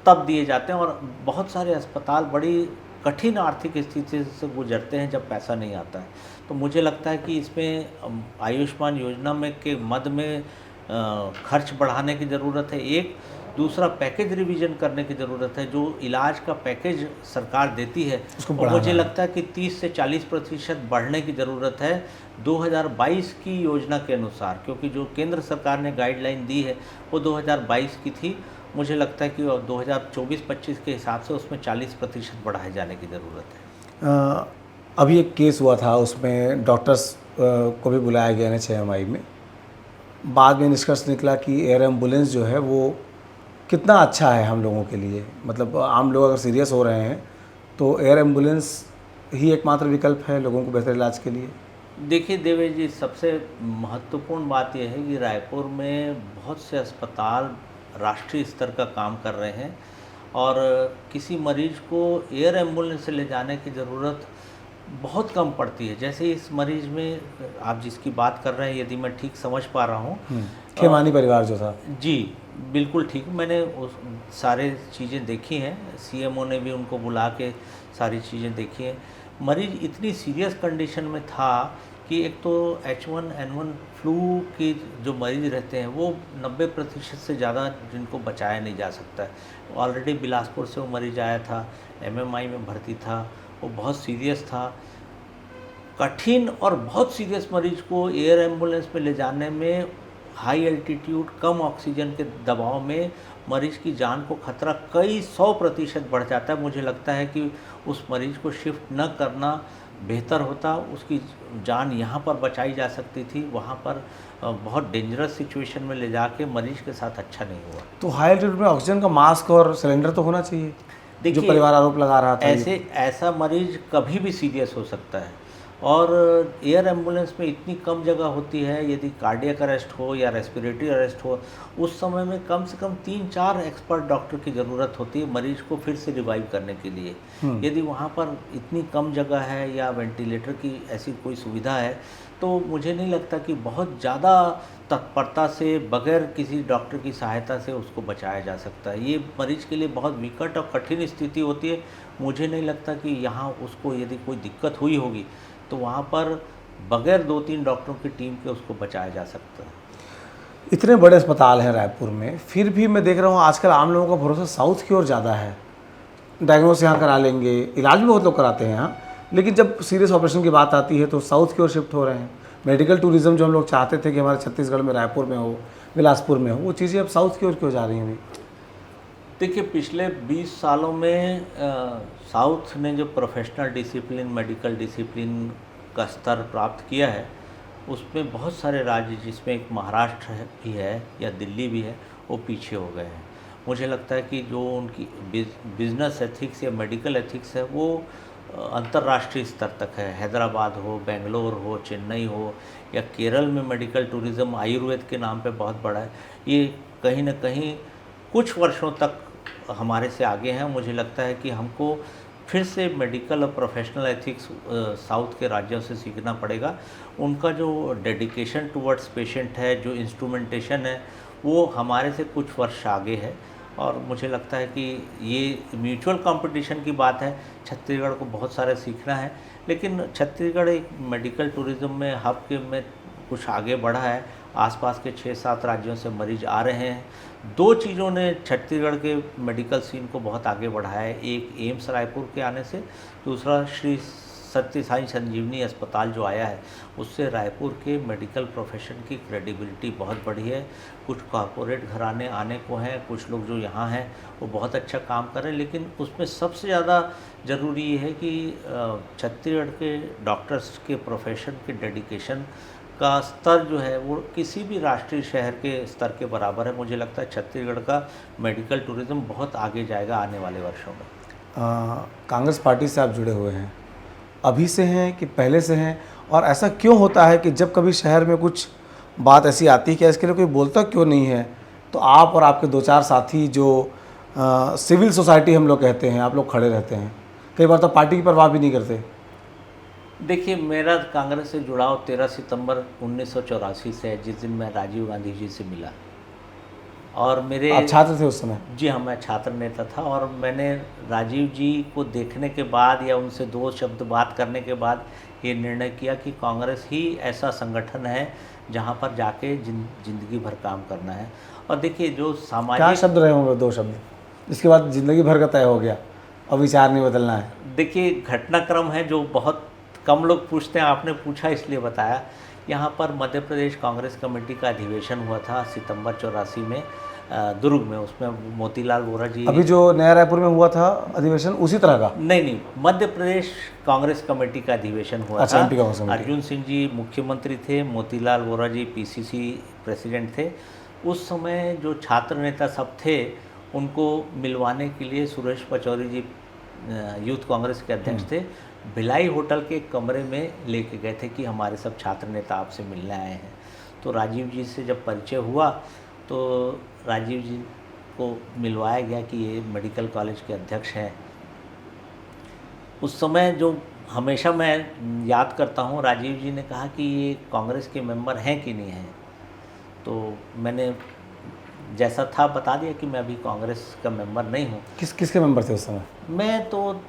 तब दिए जाते हैं। और बहुत सारे अस्पताल बड़ी कठिन आर्थिक स्थिति से गुजरते हैं जब पैसा नहीं आता है। तो मुझे लगता है कि इसमें आयुष्मान योजना में के मद में खर्च बढ़ाने की ज़रूरत है। एक दूसरा, पैकेज रिवीजन करने की ज़रूरत है। जो इलाज का पैकेज सरकार देती है उसको मुझे लगता है कि 30 से 40% बढ़ने की ज़रूरत है 2022 की योजना के अनुसार, क्योंकि जो केंद्र सरकार ने गाइडलाइन दी है वो 2022 की थी। मुझे लगता है कि 2024-25 के हिसाब से उसमें 40% बढ़ाए जाने की ज़रूरत है। अभी एक केस हुआ था, उसमें डॉक्टर्स को भी बुलाया गया NHMI में। बाद में निष्कर्ष निकला कि एयर एम्बुलेंस जो है वो कितना अच्छा है हम लोगों के लिए। मतलब आम लोग अगर सीरियस हो रहे हैं तो एयर एम्बुलेंस ही एकमात्र विकल्प है लोगों को बेहतर इलाज के लिए। देखिए देवेश जी, सबसे महत्वपूर्ण बात यह है कि रायपुर में बहुत से अस्पताल राष्ट्रीय स्तर का काम कर रहे हैं, और किसी मरीज को एयर एम्बुलेंस से ले जाने की ज़रूरत बहुत कम पड़ती है। जैसे इस मरीज में आप जिसकी बात कर रहे हैं, यदि मैं ठीक समझ पा रहा हूँ, खेमानी परिवार जो था, जी बिल्कुल ठीक, मैंने उस सारे चीज़ें देखी हैं। CMO ने भी उनको बुला के सारी चीज़ें देखी हैं। मरीज इतनी सीरियस कंडीशन में था कि एक तो H1N1 फ्लू के जो मरीज रहते हैं वो 90% से ज़्यादा जिनको बचाया नहीं जा सकता है। ऑलरेडी बिलासपुर से वो मरीज आया था, MMI में भर्ती था, वो बहुत सीरियस था। कठिन और बहुत सीरियस मरीज को एयर एम्बुलेंस में ले जाने में हाई एल्टीट्यूड, कम ऑक्सीजन के दबाव में मरीज की जान को खतरा कई 100% बढ़ जाता है। मुझे लगता है कि उस मरीज को शिफ्ट न करना बेहतर होता, उसकी जान यहाँ पर बचाई जा सकती थी, वहाँ पर बहुत डेंजरस सिचुएशन में ले जाके मरीज के साथ अच्छा नहीं हुआ। तो हाई एल्टीट्यूड में ऑक्सीजन का मास्क और सिलेंडर तो होना चाहिए, जो परिवार आरोप लगा रहा था। ऐसा मरीज कभी भी सीरियस हो सकता है, और एयर एम्बुलेंस में इतनी कम जगह होती है, यदि कार्डियक अरेस्ट हो या रेस्पिरेटरी अरेस्ट हो, उस समय में कम से कम 3-4 एक्सपर्ट डॉक्टर की ज़रूरत होती है मरीज को फिर से रिवाइव करने के लिए। यदि वहाँ पर इतनी कम जगह है या वेंटिलेटर की ऐसी कोई सुविधा है, तो मुझे नहीं लगता कि बहुत ज़्यादा तत्परता से बगैर किसी डॉक्टर की सहायता से उसको बचाया जा सकता है। ये मरीज के लिए बहुत विकट और कठिन स्थिति होती है। मुझे नहीं लगता कि यहाँ उसको यदि कोई दिक्कत हुई होगी तो वहाँ पर बगैर 2-3 डॉक्टरों की टीम के उसको बचाया जा सकता है। इतने बड़े अस्पताल हैं रायपुर में, फिर भी मैं देख रहा हूँ आजकल आम लोगों का भरोसा साउथ की ओर ज़्यादा है। डायग्नोस यहाँ करा लेंगे, इलाज भी बहुत लोग कराते हैं यहाँ, लेकिन जब सीरियस ऑपरेशन की बात आती है तो साउथ की ओर शिफ्ट हो रहे हैं। मेडिकल टूरिज़्म जो हम लोग चाहते थे कि हमारे छत्तीसगढ़ में, रायपुर में हो, बिलासपुर में हो, वो चीज़ें अब साउथ की ओर क्यों जा रही हैं अभी? देखिए, पिछले 20 सालों में साउथ ने जो प्रोफेशनल डिसिप्लिन, मेडिकल डिसिप्लिन का स्तर प्राप्त किया है, उसमें बहुत सारे राज्य, जिसमें एक महाराष्ट्र भी है या दिल्ली भी है, वो पीछे हो गए हैं। मुझे लगता है कि जो उनकी बिजनेस एथिक्स या मेडिकल एथिक्स है, वो अंतर्राष्ट्रीय स्तर तक है। हैदराबाद हो, बेंगलोर हो, चेन्नई हो या केरल में मेडिकल टूरिज़्म आयुर्वेद के नाम पे बहुत बड़ा है। ये कहीं ना कहीं कुछ वर्षों तक हमारे से आगे हैं। मुझे लगता है कि हमको फिर से मेडिकल और प्रोफेशनल एथिक्स साउथ के राज्यों से सीखना पड़ेगा। उनका जो डेडिकेशन टुवर्ड्स पेशेंट है, जो इंस्ट्रूमेंटेशन है, वो हमारे से कुछ वर्ष आगे है। और मुझे लगता है कि ये म्यूचुअल कंपटीशन की बात है। छत्तीसगढ़ को बहुत सारे सीखना है, लेकिन छत्तीसगढ़ एक मेडिकल टूरिज़्म में हब के में कुछ आगे बढ़ा है। आसपास के 6-7 राज्यों से मरीज आ रहे हैं। 2 चीज़ों ने छत्तीसगढ़ के मेडिकल सीन को बहुत आगे बढ़ाया है। एक एम्स रायपुर के आने से, दूसरा श्री सत्य साई संजीवनी अस्पताल जो आया है, उससे रायपुर के मेडिकल प्रोफेशन की क्रेडिबिलिटी बहुत बढ़ी है। कुछ कॉरपोरेट घराने आने को हैं, कुछ लोग जो यहाँ हैं वो बहुत अच्छा काम कर रहे हैं, लेकिन उसमें सबसे ज़्यादा ज़रूरी ये है कि छत्तीसगढ़ के डॉक्टर्स के प्रोफेशन के डेडिकेशन का स्तर जो है वो किसी भी राष्ट्रीय शहर के स्तर के बराबर है। मुझे लगता है छत्तीसगढ़ का मेडिकल टूरिज़्म बहुत आगे जाएगा आने वाले वर्षों में। कांग्रेस पार्टी से आप जुड़े हुए हैं, अभी से हैं कि पहले से हैं? और ऐसा क्यों होता है कि जब कभी शहर में कुछ बात ऐसी आती है कि इसके लिए कोई बोलता क्यों नहीं है, तो आप और आपके 2-4 साथी जो सिविल सोसाइटी हम लोग कहते हैं, आप लोग खड़े रहते हैं? कई बार तो पार्टी की परवाह भी नहीं करते। देखिए, मेरा कांग्रेस से जुड़ाव 13 सितंबर 1984 से है, जिस दिन मैं राजीव गांधी जी से मिला। और मेरे आप छात्र थे उस समय? जी हाँ, मैं छात्र नेता था। और मैंने राजीव जी को देखने के बाद या उनसे 2 शब्द बात करने के बाद ये निर्णय किया कि कांग्रेस ही ऐसा संगठन है जहाँ पर जाके जिंदगी भर काम करना है। और देखिए, जो क्या सामाजिक शब्द रहे होंगे 2 शब्द, इसके बाद ज़िंदगी भर का तय हो गया, अब विचार नहीं बदलना है? देखिए, घटनाक्रम है जो बहुत कम लोग पूछते हैं, आपने पूछा इसलिए बताया। यहाँ पर मध्य प्रदेश कांग्रेस कमेटी का अधिवेशन हुआ था सितंबर 84 में दुर्ग में। उसमें मोतीलाल वोरा जी, अभी जो नया रायपुर में हुआ था अधिवेशन उसी तरह का? नहीं, मध्य प्रदेश कांग्रेस कमेटी का अधिवेशन हुआ अच्छा, था। MP Congress committee. अर्जुन सिंह जी मुख्यमंत्री थे, मोतीलाल वोरा जी पीसीसी प्रेसिडेंट थे। उस समय जो छात्र नेता सब थे, उनको मिलवाने के लिए सुरेश पचौरी जी यूथ कांग्रेस के अध्यक्ष थे, भिलाई होटल के कमरे में लेके गए थे कि हमारे सब छात्र नेता आपसे मिलने आए हैं। तो राजीव जी से जब परिचय हुआ तो राजीव जी को मिलवाया गया कि ये मेडिकल कॉलेज के अध्यक्ष हैं। उस समय जो हमेशा मैं याद करता हूँ, राजीव जी ने कहा कि ये कांग्रेस के मेंबर हैं कि नहीं हैं। तो मैंने जैसा था बता दिया कि मैं अभी कांग्रेस का मेंबर नहीं हूँ। किसके मेंबर थे उस समय? मैं तो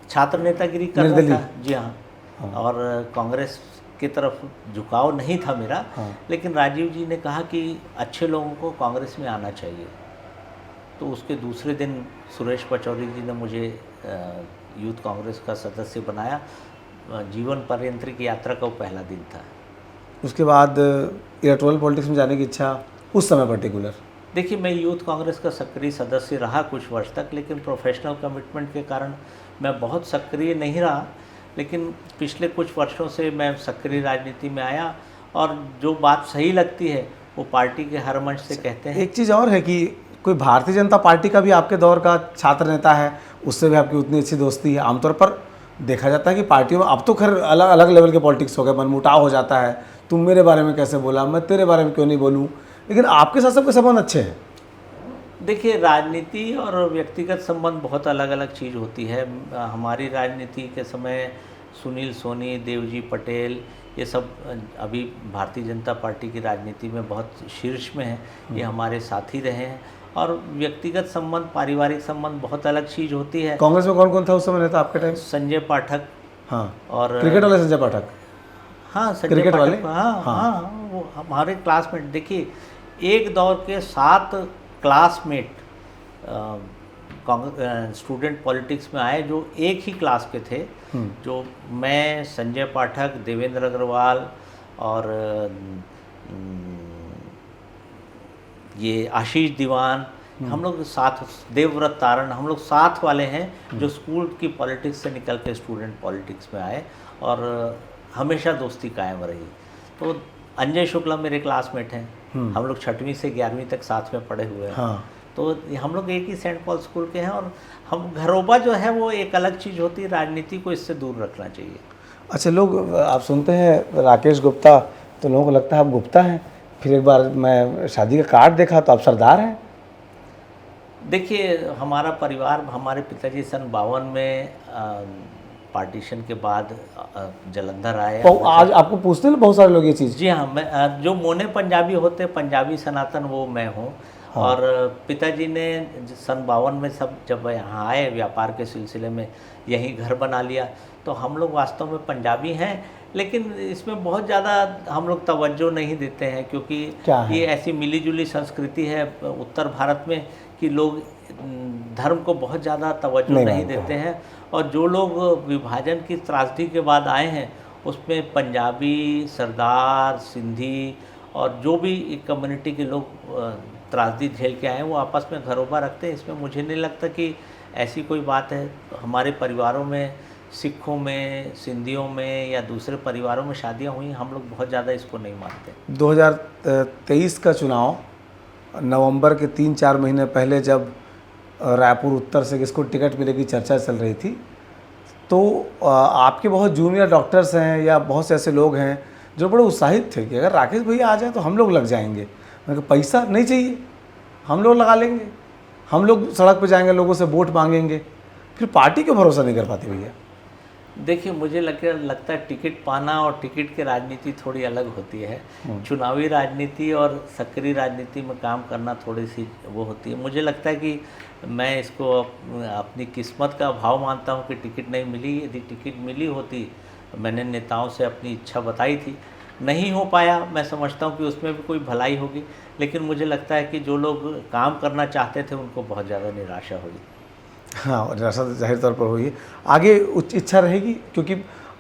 छात्र नेतागिरी कर रहा था। जी हाँ। और कांग्रेस की तरफ झुकाव नहीं था मेरा। लेकिन राजीव जी ने कहा कि अच्छे लोगों को कांग्रेस में आना चाहिए। तो उसके दूसरे दिन सुरेश पचौरी जी ने मुझे यूथ कांग्रेस का सदस्य बनाया। जीवन पर्यंत की यात्रा का वो पहला दिन था। उसके बाद इलेक्टोरल पॉलिटिक्स में जाने की इच्छा उस समय पर्टिकुलर? देखिए, मैं यूथ कांग्रेस का सक्रिय सदस्य रहा कुछ वर्ष तक, लेकिन प्रोफेशनल कमिटमेंट के कारण मैं बहुत सक्रिय नहीं रहा। लेकिन पिछले कुछ वर्षों से मैं सक्रिय राजनीति में आया, और जो बात सही लगती है वो पार्टी के हर मंच से कहते हैं। एक चीज़ और है कि कोई भारतीय जनता पार्टी का भी आपके दौर का छात्र नेता है, उससे भी आपकी उतनी अच्छी दोस्ती है। आमतौर पर देखा जाता है कि पार्टियों में अब तो खैर अलग अलग लेवल के पॉलिटिक्स हो गए, मनमुटाव हो जाता है, तुम मेरे बारे में कैसे बोला, मैं तेरे बारे में क्यों नहीं बोलूँ, लेकिन आपके साथ सबके संबंध अच्छे हैं। देखिए, राजनीति और व्यक्तिगत संबंध बहुत अलग अलग चीज़ होती है। हमारी राजनीति के समय सुनील सोनी, देवजी पटेल, ये सब अभी भारतीय जनता पार्टी की राजनीति में बहुत शीर्ष में है, ये हमारे साथी रहे हैं। और व्यक्तिगत संबंध, पारिवारिक संबंध बहुत अलग चीज़ होती है। कांग्रेस में कौन कौन था उस समय नेता आपके टाइम? संजय पाठक। हाँ, और क्रिकेट वाले संजय पाठक। हाँ, संजय क्रिकेट पाठक। वाले? हाँ हाँ। हाँ, वो हमारे क्लासमेट। देखिए, एक दौर के 7 क्लासमेट स्टूडेंट पॉलिटिक्स में आए जो एक ही क्लास के थे, जो मैं, संजय पाठक, देवेंद्र अग्रवाल और ये आशीष दीवान, हम लोग साथ, देवव्रत तारण, हम लोग साथ वाले हैं जो स्कूल की पॉलिटिक्स से निकल के स्टूडेंट पॉलिटिक्स में आए और हमेशा दोस्ती कायम रही। तो अंजय शुक्ला मेरे क्लासमेट हैं, हम लोग 6वीं से 11वीं तक साथ में पढ़े हुए हैं। हाँ। तो हम लोग एक ही सेंट पॉल स्कूल के हैं। और हम घरोबा जो है वो एक अलग चीज़ होती है, राजनीति को इससे दूर रखना चाहिए। अच्छा, लोग आप सुनते हैं राकेश गुप्ता तो लोगों को लगता है आप गुप्ता हैं, फिर एक बार मैं शादी का कार्ड देखा तो आप सरदार हैं। देखिए, हमारा परिवार, हमारे पिताजी सन 52 में पार्टीशन के बाद जलंधर आए। तो आज आपको पूछते हैं बहुत सारे लोग ये चीज़? जी हाँ, मैं जो मोने पंजाबी होते, पंजाबी सनातन, वो मैं हूँ। हाँ। और पिताजी ने सन 52 में सब जब यहाँ आए व्यापार के सिलसिले में, यहीं घर बना लिया। तो हम लोग वास्तव में पंजाबी हैं, लेकिन इसमें बहुत ज़्यादा हम लोग तवज्जो नहीं देते हैं, क्योंकि ये ऐसी मिलीजुली संस्कृति है उत्तर भारत में कि लोग धर्म को बहुत ज़्यादा तवज्जो नहीं देते हैं। और जो लोग विभाजन की त्रासदी के बाद आए हैं, उसमें पंजाबी, सरदार, सिंधी और जो भी कम्युनिटी के लोग त्रासदी झेल के आए हैं, वो आपस में घरोबा रखते हैं। इसमें मुझे नहीं लगता कि ऐसी कोई बात है। हमारे परिवारों में, सिखों में, सिंधियों में या दूसरे परिवारों में शादियां हुई, हम लोग बहुत ज़्यादा इसको नहीं मानते। 2023 का चुनाव नवंबर के 3-4 महीने पहले जब रायपुर उत्तर से किसको टिकट मिलेगी चर्चा चल रही थी, तो आपके बहुत जूनियर डॉक्टर्स हैं या बहुत से ऐसे लोग हैं जो बड़े उत्साहित थे कि अगर राकेश भैया आ जाए तो हम लोग लग जाएंगे। मैंने कहा पैसा नहीं चाहिए, हम लोग लगा लेंगे, हम लोग सड़क पर जाएंगे, लोगों से वोट मांगेंगे। फिर पार्टी क्यों भरोसा नहीं कर पाती भैया? देखिए, मुझे लगता है टिकट पाना और टिकट की राजनीति थोड़ी अलग होती है। चुनावी राजनीति और सक्रिय राजनीति में काम करना थोड़ी सी वो होती है। मुझे लगता है कि मैं इसको अपनी किस्मत का भाव मानता हूँ कि टिकट नहीं मिली। यदि टिकट मिली होती, मैंने नेताओं से अपनी इच्छा बताई थी, नहीं हो पाया, मैं समझता हूँ कि उसमें भी कोई भलाई होगी। लेकिन मुझे लगता है कि जो लोग काम करना चाहते थे उनको बहुत ज़्यादा निराशा हुई। हाँ, निराशा तो जाहिर तौर पर हुई है। आगे उच्च इच्छा रहेगी, क्योंकि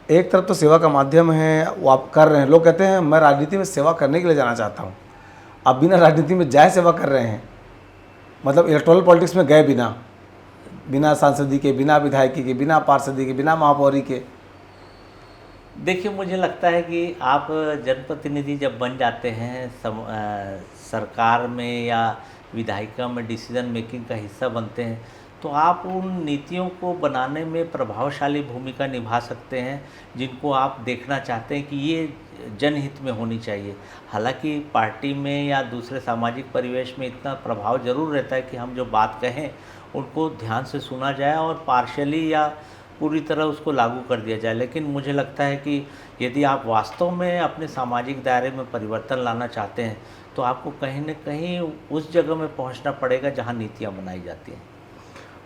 एक तरफ तो सेवा का माध्यम है, वो आप कर रहे हैं। लोग कहते हैं मैं राजनीति में सेवा करने के लिए जाना चाहता हूँ। आप बिना राजनीति में जाए सेवा कर रहे हैं, मतलब इलेक्टोरल पॉलिटिक्स में गए बिना सांसदी के, बिना विधायकी के, बिना पार्षदी के, बिना महापौरी के। देखिए, मुझे लगता है कि आप जनप्रतिनिधि जब बन जाते हैं, सरकार में या विधायिका में डिसीजन मेकिंग का हिस्सा बनते हैं, तो आप उन नीतियों को बनाने में प्रभावशाली भूमिका निभा सकते हैं जिनको आप देखना चाहते हैं कि ये जनहित में होनी चाहिए। हालांकि पार्टी में या दूसरे सामाजिक परिवेश में इतना प्रभाव जरूर रहता है कि हम जो बात कहें उनको ध्यान से सुना जाए और पार्शली या पूरी तरह उसको लागू कर दिया जाए। लेकिन मुझे लगता है कि यदि आप वास्तव में अपने सामाजिक दायरे में परिवर्तन लाना चाहते हैं, तो आपको कहीं न कहीं उस जगह में पहुंचना पड़ेगा जहां नीतियां बनाई जाती हैं।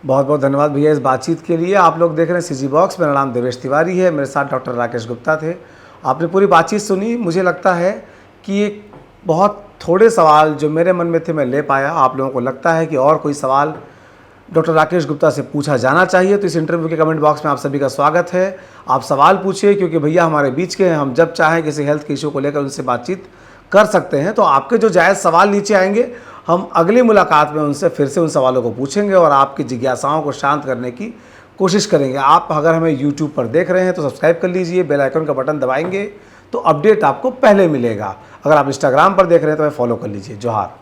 बहुत बहुत धन्यवाद भैया इस बातचीत के लिए। आप लोग देख रहे हैं सीजी बॉक्स। मेरा नाम देवेश तिवारी है, मेरे साथ डॉक्टर राकेश गुप्ता थे। आपने पूरी बातचीत सुनी। मुझे लगता है कि एक बहुत थोड़े सवाल जो मेरे मन में थे मैं ले पाया। आप लोगों को लगता है कि और कोई सवाल डॉक्टर राकेश गुप्ता से पूछा जाना चाहिए, तो इस इंटरव्यू के कमेंट बॉक्स में आप सभी का स्वागत है। आप सवाल पूछिए, क्योंकि भैया हमारे बीच के हैं। हम जब चाहें किसी हेल्थ के इशू को लेकर उनसे बातचीत कर सकते हैं। तो आपके जो जायज़ सवाल नीचे आएंगे, हम अगली मुलाकात में उनसे फिर से उन सवालों को पूछेंगे और आपकी जिज्ञासाओं को शांत करने की कोशिश करेंगे। आप अगर हमें यूट्यूब पर देख रहे हैं तो सब्सक्राइब कर लीजिए, बेल आइकन का बटन दबाएंगे तो अपडेट आपको पहले मिलेगा। अगर आप इंस्टाग्राम पर देख रहे हैं तो फॉलो कर लीजिए। जोहार।